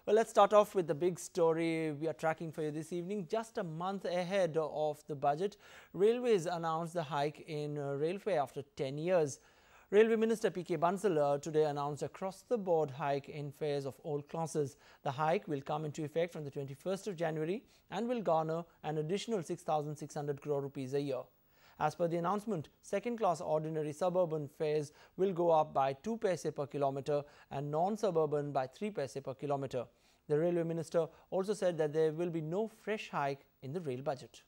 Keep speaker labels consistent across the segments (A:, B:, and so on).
A: Well, let's start off with the big story we are tracking for you this evening. Just a month ahead of the budget, Railways announced the hike in rail fare after 10 years. Railway Minister P.K. Bansal today announced across-the-board hike in fares of all classes. The hike will come into effect from the 21st of January and will garner an additional 6,600 crore rupees a year. As per the announcement, second-class ordinary suburban fares will go up by 2 paise per kilometre and non-suburban by 3 paise per kilometre. The Railway Minister also said that there will be no fresh hike in the rail budget.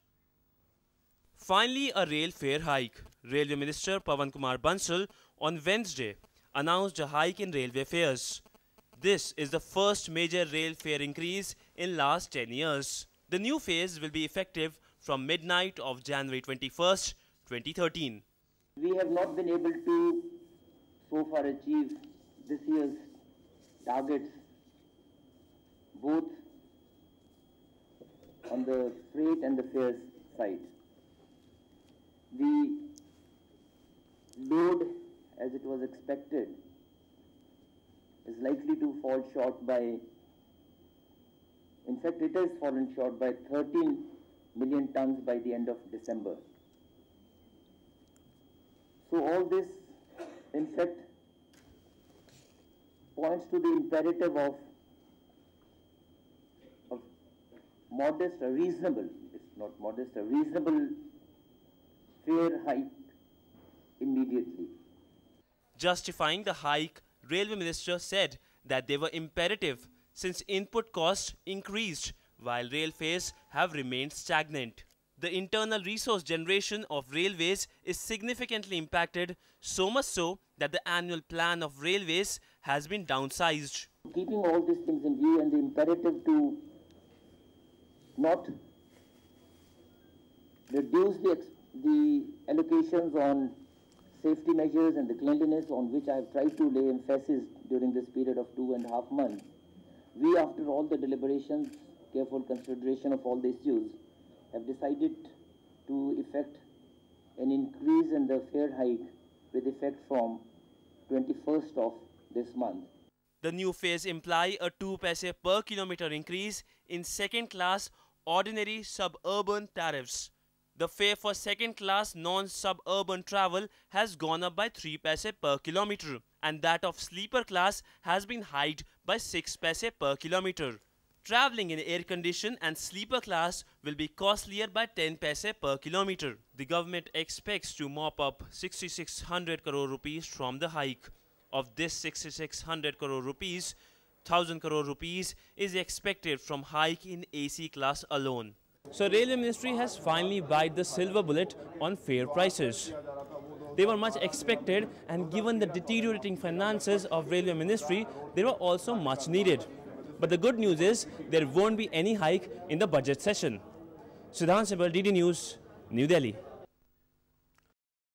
B: Finally, a rail fare hike. Railway Minister Pawan Kumar Bansal on Wednesday announced a hike in railway fares. This is the first major rail fare increase in last 10 years. The new fares will be effective from midnight of January 21st, 2013.
C: We have not been able to so far achieve this year's targets, both on the freight and the fares side. The load, as it was expected, is likely to fall short by, in fact it has fallen short by 13 million tons by the end of December. So all this, in fact, points to the imperative of modest, a reasonable, it's not modest, a reasonable fare hike immediately.
B: Justifying the hike, Railway Minister said that they were imperative since input costs increased while rail fares have remained stagnant. The internal resource generation of railways is significantly impacted, so much so that the annual plan of railways has been downsized.
C: Keeping all these things in view and the imperative to not reduce the allocations on safety measures and the cleanliness, on which I have tried to lay emphasis during this period of 2.5 months, we, after all the deliberations, careful consideration of all the issues, have decided to effect an increase in the fare hike with effect from 21st of this month.
B: The new fares imply a 2 paise per kilometre increase in second-class ordinary suburban tariffs. The fare for second-class non-suburban travel has gone up by 3 paise per kilometre, and that of sleeper class has been hiked by 6 paise per kilometre. Travelling in air-conditioned and sleeper class will be costlier by 10 paise per kilometre. The government expects to mop up 6,600 crore rupees from the hike. Of this 6,600 crore rupees, 1,000 crore rupees is expected from hike in AC class alone. So Railway Ministry has finally bite the silver bullet on fare prices. They were much expected, and given the deteriorating finances of Railway Ministry, they were also much needed. But the good news is there won't be any hike in the budget session. Sidhant, Sibal, DD News, New Delhi.